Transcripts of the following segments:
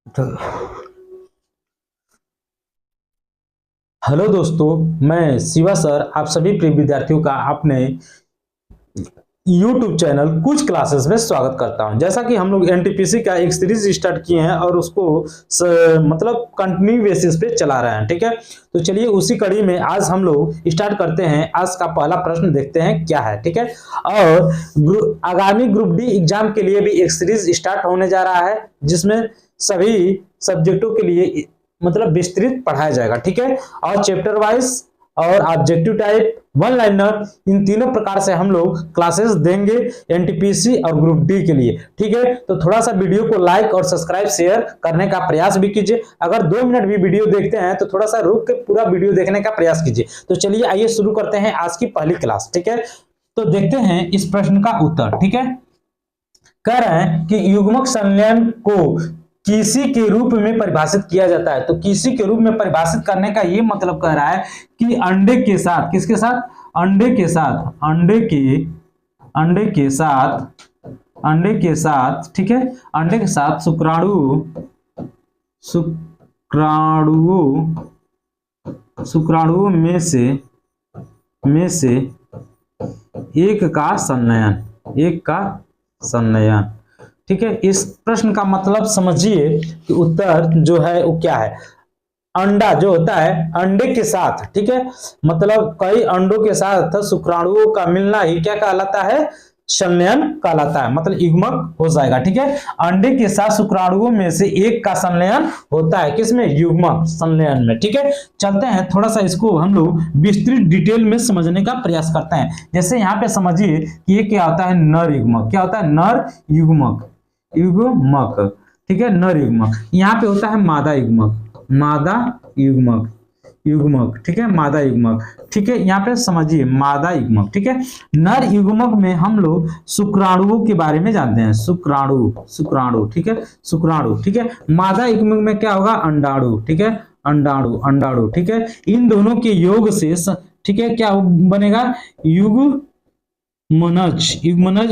तो हेलो दोस्तों, मैं शिवा सर आप सभी प्रिय विद्यार्थियों का अपने YouTube चैनल कुछ क्लासेस में स्वागत करता हूं। जैसा कि हम लोग एनटीपीसी का एक सीरीज स्टार्ट किए हैं और उसको मतलब कंटिन्यू बेसिस पे चला रहे हैं। ठीक है, तो चलिए उसी कड़ी में आज हम लोग स्टार्ट करते हैं। आज का पहला प्रश्न देखते हैं क्या है। ठीक है, और आगामी ग्रुप डी एग्जाम के लिए भी एक सीरीज स्टार्ट होने जा रहा है जिसमें सभी सब्जेक्टों के लिए मतलब विस्तृत पढ़ाया जाएगा। ठीक है, और चैप्टर वाइज और ऑब्जेक्टिव टाइप, वन लाइनर, इन तीनों प्रकार से हम लोग क्लासेस देंगे एनटीपीसी और ग्रुप डी के लिए। ठीक है, तो थोड़ा सा वीडियो को लाइक और सब्सक्राइब शेयर करने का प्रयास भी कीजिए। अगर 2 मिनट भी वीडियो देखते हैं तो थोड़ा सा रुक के पूरा वीडियो देखने का प्रयास कीजिए। तो चलिए आइए शुरू करते हैं आज की पहली क्लास। ठीक है, तो देखते हैं इस प्रश्न का उत्तर। ठीक है, कह रहे हैं कि युग्मक संलयन को किसी के रूप में परिभाषित किया जाता है। तो किसी के रूप में परिभाषित करने का ये मतलब कह रहा है कि अंडे के साथ, किसके साथ? अंडे के साथ, अंडे के साथ, ठीक है, अंडे के साथ शुक्राणुओं में से एक का संलयन। ठीक है, इस प्रश्न का मतलब समझिए कि उत्तर जो है वो क्या है। अंडा जो होता है अंडे के साथ, ठीक है, मतलब कई अंडों के साथ शुक्राणुओं का मिलना ही क्या कहलाता है? संलयन कहलाता है, मतलब युग्मक हो जाएगा। ठीक है, अंडे के साथ शुक्राणुओं में से एक का संलयन होता है, किसमें? युग्मक संलयन में। ठीक है, चलते हैं थोड़ा सा इसको हम लोग विस्तृत डिटेल में समझने का प्रयास करते हैं। जैसे यहाँ पे समझिए कि ये क्या होता है? नर युग्मक। क्या होता है? नर युग्मक। ठीक है, नर युग्मक। यहाँ पे होता है मादा युग्मक। ठीक है, मादा युग्मक। ठीक है, यहाँ पे समझिए मादा युग्मक। ठीक है, नर युग्मक में हम लोग शुक्राणुओं के बारे में जानते हैं। शुक्राणु, ठीक है, शुक्राणु। ठीक है, मादा युग्मक में क्या होगा? अंडाणु। ठीक है, अंडाणु। ठीक है, इन दोनों के योग से ठीक है क्या बनेगा? युग्मनज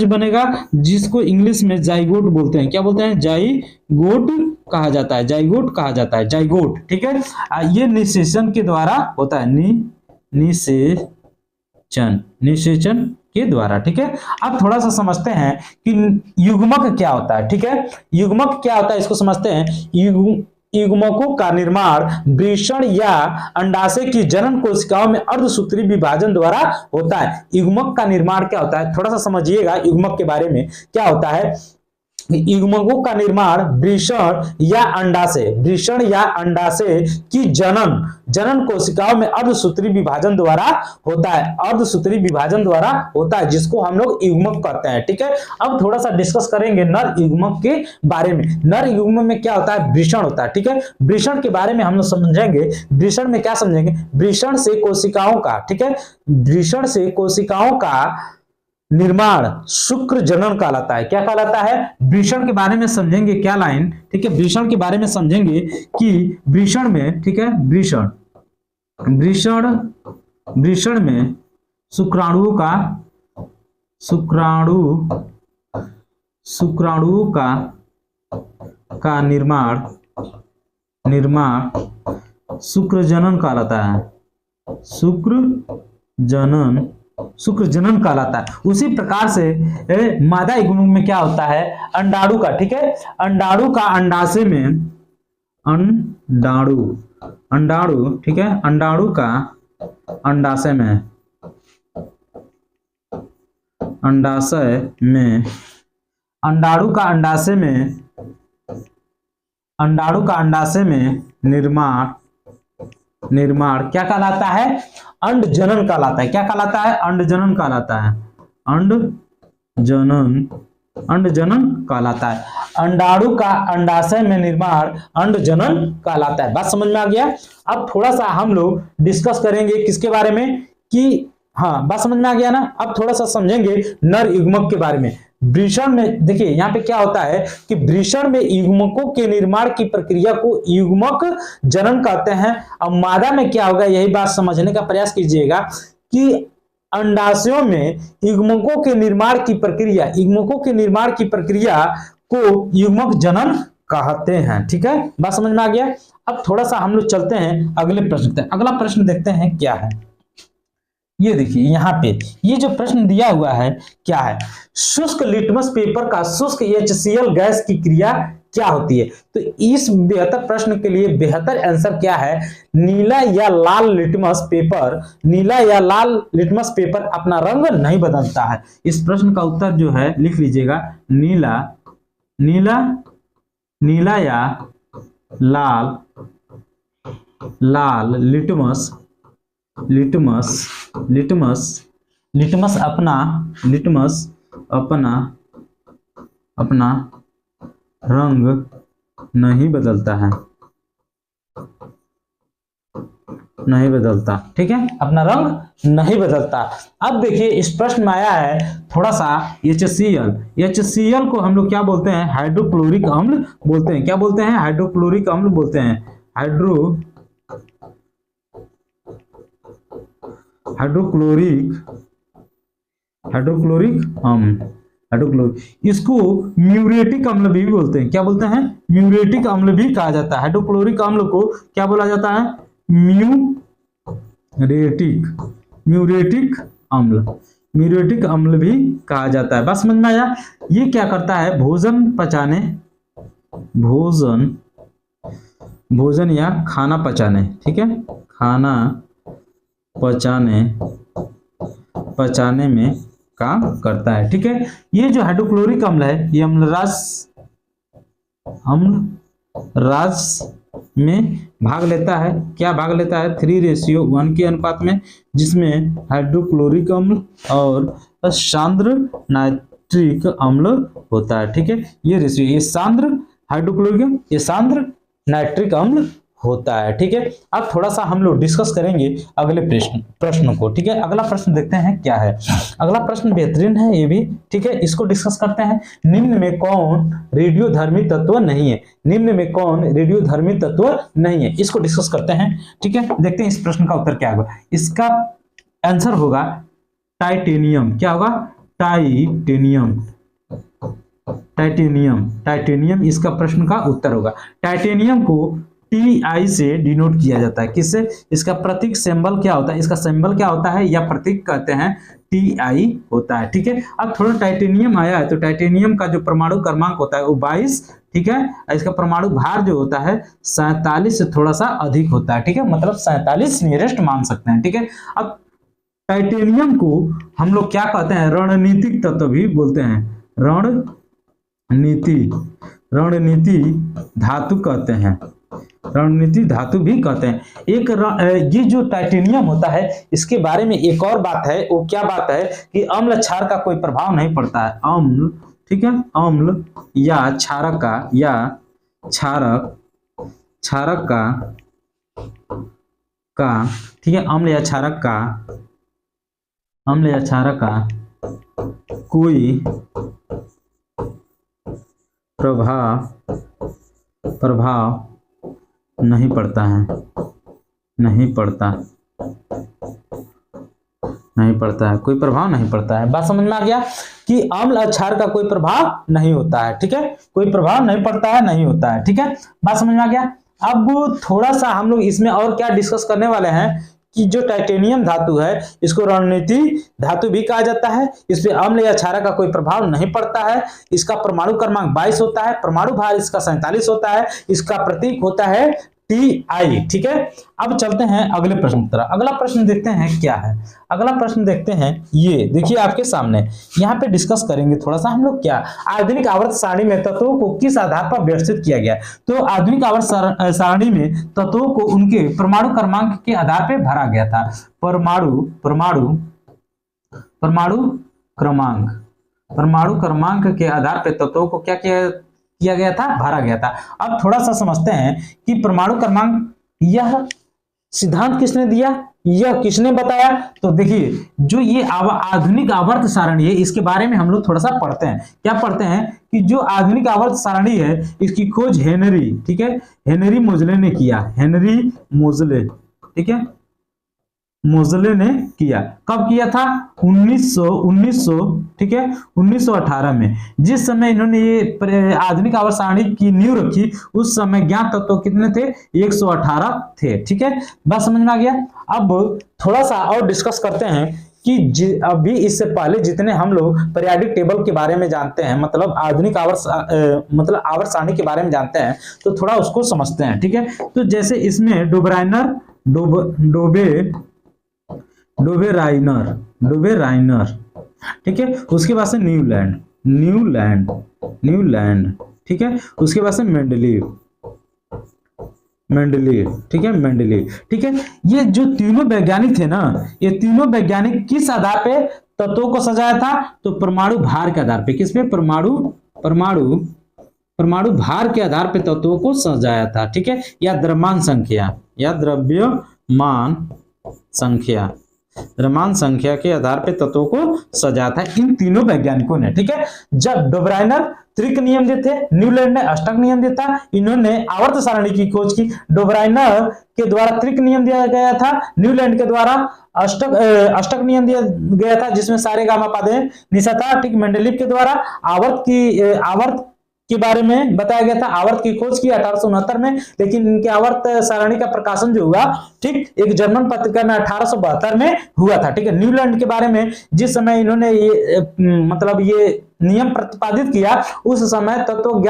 बनेगा, जिसको इंग्लिश में जाइगोट बोलते हैं। क्या बोलते हैं? जाइगोट कहा जाता है। जाइगोट। ठीक है, ये निषेचन के द्वारा होता है। निषेचन के द्वारा। ठीक है, अब थोड़ा सा समझते हैं कि युग्मक क्या होता है। ठीक है, युग्मक क्या होता है इसको समझते हैं। युग्मकों का निर्माण वृषण या अंडाशय की जनन कोशिकाओं में अर्धसूत्री विभाजन द्वारा होता है। युग्मक का निर्माण क्या होता है थोड़ा सा समझिएगा। युग्मक के बारे में क्या होता है? युग्मकों का निर्माण वृषण या अंडाशय की जनन कोशिकाओं में अर्धसूत्री विभाजन द्वारा होता है, जिसको हम लोग युग्मक कहते हैं। ठीक है, अब थोड़ा सा डिस्कस करेंगे नर युग्मक के बारे में। नर युग्मक में क्या होता है? वृषण होता है। ठीक है, वृषण के बारे में हम लोग समझेंगे। वृषण में क्या समझेंगे? वृषण से कोशिकाओं का, ठीक है, वृषण से कोशिकाओं का निर्माण शुक्र जनन कहलाता है। क्या कहलाता है? वृषण के बारे में समझेंगे क्या लाइन। ठीक है, वृषण के बारे में समझेंगे कि वृषण में, ठीक है, वृषण में शुक्राणुओं का निर्माण शुक्र जनन कहलाता है। शुक्र जनन कहलाता है। उसी प्रकार से मादा युग्मक में क्या होता है? अंडाणु का, ठीक है, अंडाणु का अंडाशय में अंडाणु, ठीक है, अंडाणु का अंडाशय में निर्माण क्या कहलाता है? अंड जनन कहलाता है। क्या कहलाता है? अंड जनन कहलाता है। अंड जनन कहलाता है। अंडाणु का अंडाशय में निर्माण अंड जनन कहलाता है। बात समझ में आ गया? अब थोड़ा सा हम लोग डिस्कस करेंगे किसके बारे में कि हाँ, बात समझ में आ गया ना? अब थोड़ा सा समझेंगे नर युग्मक के बारे में। वृषण में देखिए यहाँ पे क्या होता है कि वृषण में युग्मकों के निर्माण की प्रक्रिया को युग्मक जनन कहते हैं। अब मादा में क्या होगा यही बात समझने का प्रयास कीजिएगा कि अंडाशयों में युग्मकों के निर्माण की प्रक्रिया को युग्मक जनन कहते हैं। ठीक है, बात समझ में आ गया। अब थोड़ा सा हम लोग चलते हैं अगले प्रश्न तक। अगला प्रश्न देखते हैं क्या है। ये देखिए यहाँ पे ये जो प्रश्न दिया हुआ है क्या है, शुष्क लिटमस पेपर का शुष्क HCl गैस की क्रिया क्या होती है। तो इस बेहतर प्रश्न के लिए बेहतर आंसर क्या है, नीला या लाल लिटमस पेपर, नीला या लाल लिटमस पेपर अपना रंग नहीं बदलता है। इस प्रश्न का उत्तर जो है लिख लीजिएगा, नीला, नीला, नीला या लाल, लाल लिटमस, लिटमस, लिटमस, लिटमस अपना, लिटमस अपना, अपना रंग नहीं बदलता है, नहीं बदलता। ठीक है, अपना रंग नहीं बदलता। अब देखिए इस प्रश्न में आया है थोड़ा सा HCl, HCl को हम लोग क्या बोलते हैं, हाइड्रोक्लोरिक अम्ल बोलते हैं। क्या बोलते हैं, हाइड्रोक्लोरिक अम्ल बोलते हैं, हाइड्रोक्लोरिक, हाइड्रोक्लोरिक अम्ल, हाइड्रोक्लोरिक। इसको म्यूरेटिक अम्ल भी बोलते हैं। क्या बोलते हैं, म्यूरेटिक अम्ल भी कहा जाता है। हाइड्रोक्लोरिक अम्ल को क्या बोला जाता है, म्यूरेटिक, म्यूरेटिक अम्ल, म्यूरेटिक अम्ल भी कहा जाता है। बस समझ में आया। ये क्या करता है, भोजन पचाने, भोजन, भोजन या खाना पचाने, ठीक है, खाना पचाने, पचाने में काम करता है। ठीक है, ये जो हाइड्रोक्लोरिक अम्ल है ये अम्लराज में भाग लेता है। क्या भाग लेता है, 3:1 के अनुपात में, जिसमें हाइड्रोक्लोरिक अम्ल और सांद्र नाइट्रिक अम्ल होता है। ठीक है, ये रेशियो, ये सांद्र हाइड्रोक्लोरिक, ये सांद्र नाइट्रिक अम्ल होता है। ठीक है, अब थोड़ा सा हम लोग डिस्कस करेंगे अगले प्रश्न को। ठीक है, अगला प्रश्न देखते हैं क्या है। अगला प्रश्न बेहतरीन है ये भी। ठीक है, इसको डिस्कस करते हैं। निम्न में कौन रेडियोधर्मी तत्व नहीं है, निम्न में कौन रेडियोधर्मी तत्व नहीं है, इसको डिस्कस करते हैं। ठीक है, देखते हैं इस प्रश्न का उत्तर क्या होगा। इसका आंसर होगा टाइटेनियम। क्या होगा, टाइटेनियम, टाइटेनियम, टाइटेनियम इसका प्रश्न का उत्तर होगा। टाइटेनियम को Ti से डिनोट किया जाता है। किससे, इसका प्रतीक सिंबल क्या होता है, इसका सिंबल क्या होता है या प्रतीक कहते हैं Ti होता है। ठीक है, अब थोड़ा टाइटेनियम आया है तो टाइटेनियम का जो परमाणु क्रमांक होता है वो 22। ठीक है, इसका परमाणु भार जो होता है 47 से थोड़ा सा अधिक होता है। ठीक है, मतलब 47 नियरेस्ट मान सकते हैं। ठीक है, अब टाइटेनियम को हम लोग क्या कहते हैं, रणनीतिक तत्व भी बोलते हैं, रणनीति, रणनीति धातु कहते हैं, रणनीति धातु भी कहते हैं। एक ये जो टाइटेनियम होता है इसके बारे में एक और बात है, वो क्या बात है कि अम्ल क्षार का कोई प्रभाव नहीं पड़ता है। अम्ल, ठीक है, अम्ल या क्षारक का, या क्षारक, क्षारक का, ठीक है, अम्ल या क्षारक का, अम्ल या क्षारक का कोई प्रभाव नहीं पड़ता है, नहीं पड़ता, नहीं पड़ता है, कोई प्रभाव नहीं पड़ता है। बात समझ में आ गया कि अम्ल और क्षार का कोई प्रभाव नहीं होता है। ठीक है, कोई प्रभाव नहीं पड़ता है, नहीं होता है। ठीक है, बात समझ में आ गया। अब थोड़ा सा हम लोग इसमें और क्या डिस्कस करने वाले हैं कि जो टाइटेनियम धातु है इसको रणनीति धातु भी कहा जाता है। इस पे अम्ल या क्षारक का कोई प्रभाव नहीं पड़ता है। इसका परमाणु क्रमांक 22 होता है, परमाणु भार इसका 47 होता है, इसका प्रतीक होता है Ti। ठीक है, अब चलते हैं अगले प्रश्न की तरफ। अगला प्रश्न देखते हैं क्या है। अगला प्रश्न देखते हैं, ये देखिए आपके सामने, यहाँ पे डिस्कस करेंगे थोड़ा सा हम लोग क्या, आधुनिक आवर्त सारणी में तत्वों को किस आधार पर व्यवस्थित किया गया। तो आधुनिक आवर्त सारणी में तत्वों को उनके परमाणु क्रमांक के आधार पर भरा गया था। परमाणु क्रमांक, परमाणु क्रमांक के आधार पर तत्वों को क्या किया गया था, भरा गया था। अब थोड़ा सा समझते हैं कि परमाणु क्रमांक यह सिद्धांत किसने दिया, यह किसने बताया। तो देखिए जो ये आधुनिक आवर्त सारणी है इसके बारे में हम लोग थोड़ा सा पढ़ते हैं। क्या पढ़ते हैं कि जो आधुनिक आवर्त सारणी है इसकी खोज हेनरी, ठीक है, हेनरी मोजले ने किया, हेनरी मोजले, ठीक है, मोजले ने किया। कब किया था? 1900 ठीक है 1918 में। जिस समय इन्होंने ये आधुनिक आवर्त सारणी की नींव रखी उस समय ज्ञात तत्व कितने थे? 118 थे। ठीक है, बात समझ में आ गया। अब थोड़ा सा और डिस्कस करते हैं कि अभी इससे पहले जितने हम लोग पीरियोडिक टेबल के बारे में जानते हैं, मतलब आधुनिक मतलब आवर्त सारणी के बारे में जानते हैं, तो थोड़ा उसको समझते हैं। ठीक है, तो जैसे इसमें डोबे राइनर, ठीक है, उसके बाद से न्यूलैंड, ठीक है, उसके बाद से मेंडलीव, ठीक है, ठीक है। ये जो तीनों वैज्ञानिक थे ना, ये तीनों वैज्ञानिक किस आधार पे तत्वों को सजाया था? तो परमाणु भार के आधार पे। किस पे? परमाणु भार के आधार पे तत्वों को सजाया था। ठीक है, या द्रव्यमान संख्या के आधार पे तत्वों को सजाया था इन तीनों वैज्ञानिकों ने। ठीक है, जब डोबराइनर त्रिक नियम देते, न्यूलैंड ने अष्टक नियम देता, इन्होंने आवर्त सारणी की खोज की। डोबराइनर के द्वारा त्रिक नियम दिया गया था, न्यूलैंड के द्वारा अष्टक नियम दिया गया था जिसमें सारे गामा पादे निशा था। ठीक, मेंडलीव के द्वारा आवर्त के बारे में बताया गया था, आवर्त की खोज की 1869 में, लेकिन इनके आवर्त सारणी का प्रकाशन जो हुआ, ठीक, एक जर्मन पत्रिका में 1872 में हुआ था। ठीक है, न्यूलैंड के बारे में जिस समय इन्होंने ये मतलब ये नियम प्रतिपादित किया उस समय तत्व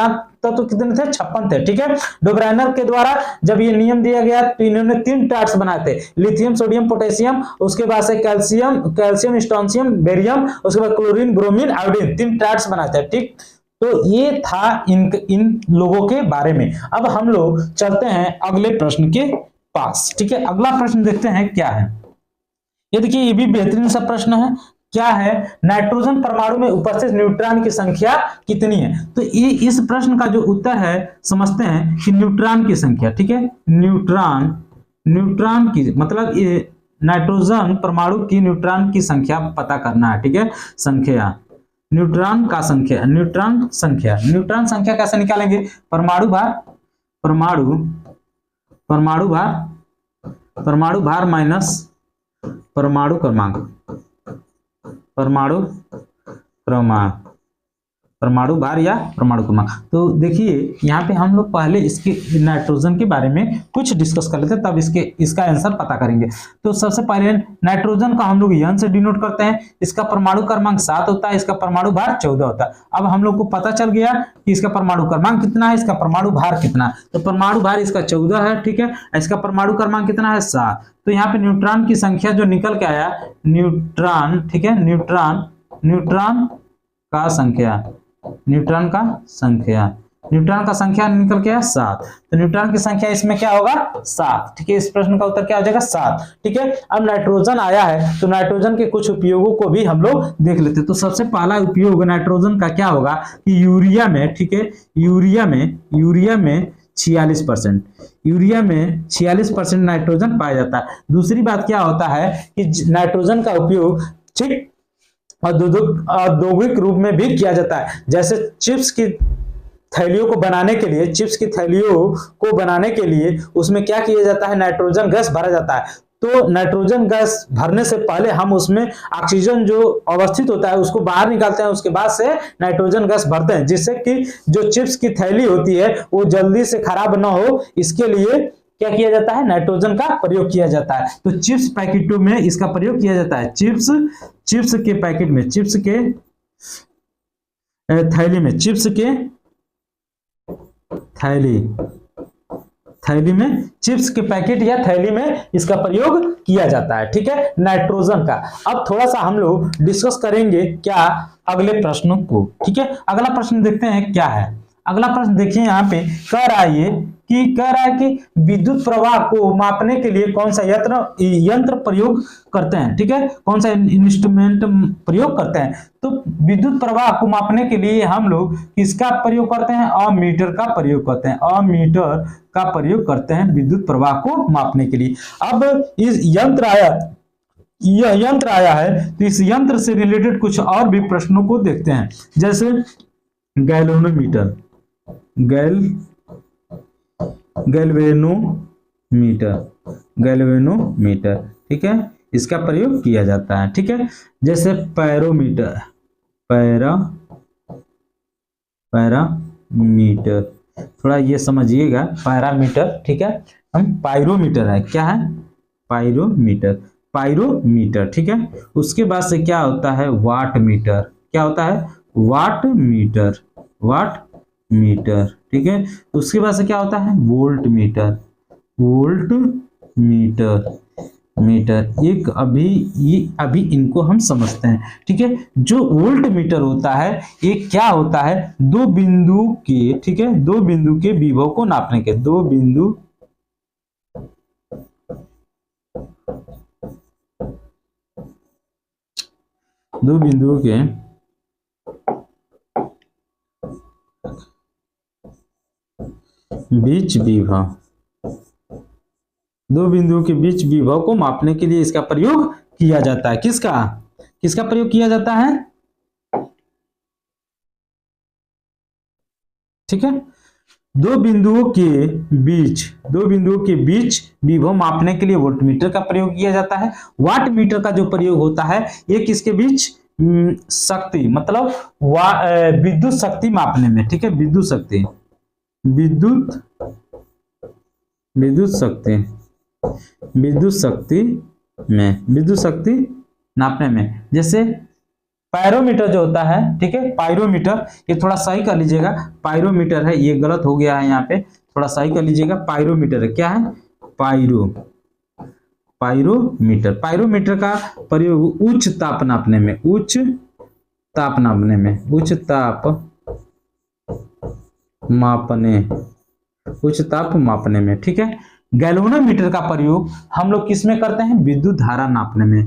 कितने थे? 56 थे। ठीक है, डोबराइनर के द्वारा जब ये नियम दिया गया तो इन्होंने 3 टार्ट्स बनाए थे, लिथियम, सोडियम, पोटेशियम, उसके बाद से कैल्शियम, स्ट्रोंशियम, बेरियम, उसके बाद क्लोरीन, ब्रोमीन, आयोडीन, 3 टार्ट्स बनाए थे। ठीक, तो ये था इन लोगों के बारे में। अब हम लोग चलते हैं अगले प्रश्न के पास। ठीक है, अगला प्रश्न देखते हैं क्या है। ये देखिए, ये भी बेहतरीन सा प्रश्न है। क्या है? नाइट्रोजन परमाणु में उपस्थित न्यूट्रॉन की संख्या कितनी है? तो ये इस प्रश्न का जो उत्तर है समझते हैं कि न्यूट्रॉन की संख्या। ठीक है, न्यूट्रॉन की मतलब ये नाइट्रोजन परमाणु की न्यूट्रॉन की संख्या पता करना है। ठीक है, न्यूट्रॉन संख्या कैसे निकालेंगे? परमाणु भार माइनस परमाणु भार या परमाणु क्रमांक। तो देखिए यहाँ पे हम लोग पहले इसके नाइट्रोजन के बारे में कुछ डिस्कस कर लेते हैं, तब इसका आंसर पता करेंगे। तो सबसे पहले नाइट्रोजन का हम लोग n से डिनोट करते हैं। इसका परमाणु क्रमांक 7 होता है, इसका परमाणु भार 14 होता है। अब हम लोग को पता चल गया कि इसका परमाणु क्रमांक कितना है, इसका परमाणु भार कितना है। तो परमाणु भार इसका 14 है। ठीक है, इसका परमाणु क्रमांक कितना है? 7। तो यहाँ पे न्यूट्रॉन की संख्या जो निकल के आया, ठीक है, न्यूट्रॉन का संख्या निकल के आया 7। तो न्यूट्रॉन की संख्या इसमें क्या होगा? 7। ठीक है, इस प्रश्न का उत्तर क्या हो जाएगा? 7। ठीक है, अब नाइट्रोजन आया है तो नाइट्रोजन के कुछ उपयोगों को भी हम लोग देख लेते हैं। तो सबसे पहला उपयोग नाइट्रोजन का क्या होगा कि यूरिया में, ठीक है, यूरिया में 46% नाइट्रोजन पाया जाता है। दूसरी बात क्या होता है कि नाइट्रोजन का उपयोग, ठीक, औद्योगिक रूप में भी किया जाता है। जैसे चिप्स की थैलियों को बनाने के लिए उसमें क्या किया जाता है? नाइट्रोजन गैस भरा जाता है। तो नाइट्रोजन गैस भरने से पहले हम उसमें ऑक्सीजन जो अवस्थित होता है उसको बाहर निकालते हैं, उसके बाद से नाइट्रोजन गैस भरते हैं, जिससे कि जो चिप्स की थैली होती है वो जल्दी से खराब ना हो। इसके लिए क्या किया जाता है? नाइट्रोजन का प्रयोग किया जाता है। तो चिप्स पैकेटों में इसका प्रयोग किया जाता है। चिप्स के पैकेट में, चिप्स के थैली में, थैली में चिप्स के पैकेट या थैली में इसका प्रयोग किया जाता है। ठीक है, नाइट्रोजन का। अब थोड़ा सा हम लोग डिस्कस करेंगे क्या अगले प्रश्नों को। ठीक है, अगला प्रश्न देखते हैं क्या है। अगला प्रश्न देखिए, यहाँ पे कह रहा है कि विद्युत प्रवाह को मापने के लिए कौन सा यंत्र प्रयोग करते हैं। ठीक है, कौन सा इंस्ट्रूमेंट प्रयोग करते हैं। तो विद्युत प्रवाह को मापने के लिए हम लोग किसका प्रयोग करते हैं? अमीटर का प्रयोग करते हैं। अमीटर का प्रयोग करते हैं विद्युत प्रवाह को मापने के लिए। अब यह यंत्र आया है तो इस यंत्र से रिलेटेड कुछ और भी प्रश्नों को देखते हैं। जैसे गैल्वेनोमीटर, ठीक है, इसका प्रयोग किया जाता है। ठीक है, जैसे पैरोमीटर, पैरामीटर, थोड़ा ये समझिएगा, पैरामीटर, ठीक है, हम पायरोमीटर है, क्या है, पायरोमीटर, ठीक है। उसके बाद से क्या होता है, वाट मीटर, क्या होता है, वाट मीटर, ठीक है। उसके बाद से क्या होता है, वोल्ट मीटर, एक अभी इनको हम समझते हैं। ठीक है, जो वोल्ट मीटर होता है ये क्या होता है, दो बिंदु के, ठीक है, दो बिंदु के विभव को नापने के, दो बिंदु बिंदुओं के बीच विभव, दो बिंदुओं के बीच विभव को मापने के लिए इसका प्रयोग किया जाता है। किसका प्रयोग किया जाता है, ठीक है, दो बिंदुओं के बीच विभव मापने के लिए वोल्टमीटर का प्रयोग किया जाता है। वाट मीटर का जो प्रयोग होता है ये किसके बीच, शक्ति, मतलब विद्युत शक्ति मापने में, ठीक है, विद्युत शक्ति नापने में। जैसे पायरोमीटर जो होता है, ठीक है, पायरोमीटर, ये थोड़ा सही कर लीजिएगा, पायरोमीटर है, ये गलत हो गया है यहाँ पे, थोड़ा सही कर लीजिएगा, पायरोमीटर है, क्या है, पायरोमीटर का प्रयोग उच्च ताप मापने में, ठीक है। गैल्वेनोमीटर का प्रयोग हम लोग किस में करते हैं, विद्युत धारा नापने में,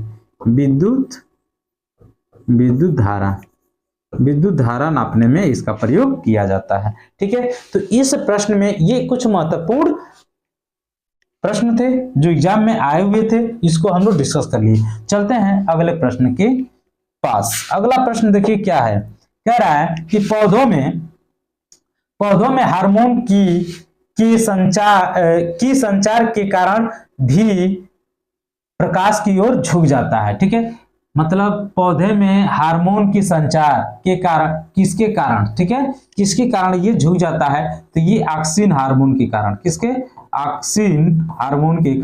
विद्युत धारा नापने में इसका प्रयोग किया जाता है। ठीक है, तो इस प्रश्न में ये कुछ महत्वपूर्ण प्रश्न थे जो एग्जाम में आए हुए थे, इसको हम लोग डिस्कस कर लिए। चलते हैं अगले प्रश्न के पास। अगला प्रश्न देखिए क्या है, कह रहा है कि पौधों में हार्मोन की संचार के कारण भी प्रकाश की ओर झुक जाता है। ठीक है, मतलब पौधे में हार्मोन की संचार के कारण, किसके कारण, ठीक है, किसके कारण ये झुक जाता है, तो ये ऑक्सिन हार्मोन के कारण, किसके, ऑक्सिन हार्मोन के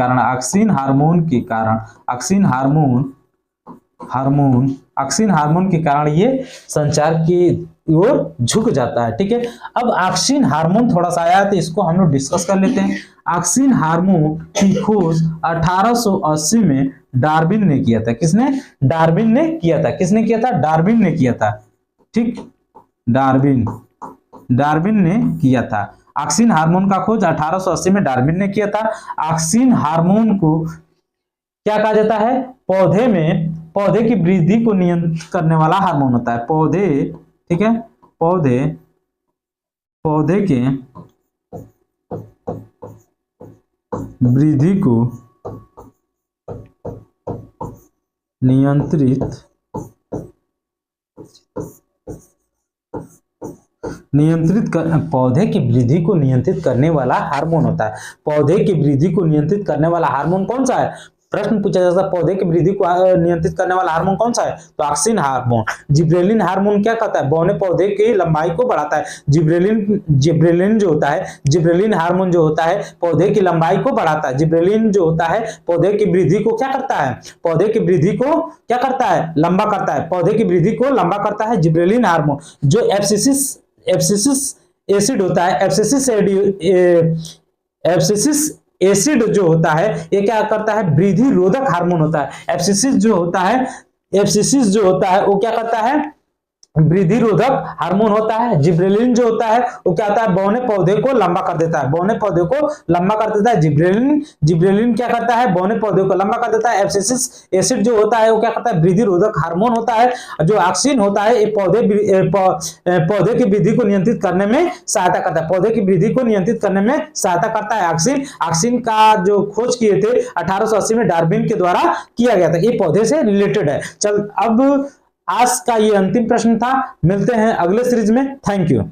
कारण ये संचार की ओर झुक जाता है। ठीक है, अब ऑक्सिन हार्मोन थोड़ा सा आया तो इसको हम लोग डिस्कस कर लेते हैं। ऑक्सिन हार्मोन की खोज 1880 में डार्विन ने किया था। किसने, डार्विन ने किया था, डार्विन ने किया था, ठीक, डार्विन ने किया था। ऑक्सिन हार्मोन का खोज 1880 में डार्विन ने किया था। ऑक्सिन हार्मोन को क्या कहा जाता है, पौधे की वृद्धि को नियंत्रित करने वाला हार्मोन होता है। ठीक है, पौधे के वृद्धि को नियंत्रित पौधे की वृद्धि को नियंत्रित करने वाला हार्मोन होता है। पौधे की वृद्धि को नियंत्रित करने वाला हार्मोन कौन सा है, प्रश्न पूछा जाता है, पौधे की वृद्धि को नियंत्रित करने वाला हार्मोन कौन सा है, तो ऑक्सिन हार्मोन। जिब्रेलिन हार्मोन क्या करता है, बौने पौधे की लंबाई को बढ़ाता है। जिब्रेलिन जो होता है, जिब्रेलिन हार्मोन जो होता है पौधे की लंबाई को बढ़ाता है। जिब्रेलिन जो होता है पौधे की वृद्धि को क्या करता है, पौधे की वृद्धि को क्या करता है, लंबा करता है, पौधे की वृद्धि को लंबा करता है जिब्रेलिन हार्मोन। जो एब्सिसिस एसिड होता है, एब्सिसिस एसिड जो होता है ये क्या करता है, वृद्धि रोधक हार्मोन होता है। एब्सिसिस जो होता है वो क्या करता है, वृद्धि रोधक हार्मोन होता है। जिब्रेलिन जो होता है वो क्या होता है, बौने पौधे को लंबा कर देता है, जिब्रेलिन क्या करता है, बौने पौधे को लंबा कर देता है। एब्सिसिस एसिड जो होता है वो क्या करता है, वृद्धि रोधक हार्मोन होता है। जो ऑक्सिन होता है ये पौधे की वृद्धि को नियंत्रित करने में सहायता करता है, ऑक्सिन का जो खोज किए थे 1880 में डार्विन के द्वारा किया गया था, ये पौधे से रिलेटेड है। चल अब आज का ये अंतिम प्रश्न था, मिलते हैं अगले सीरीज में। Thank you.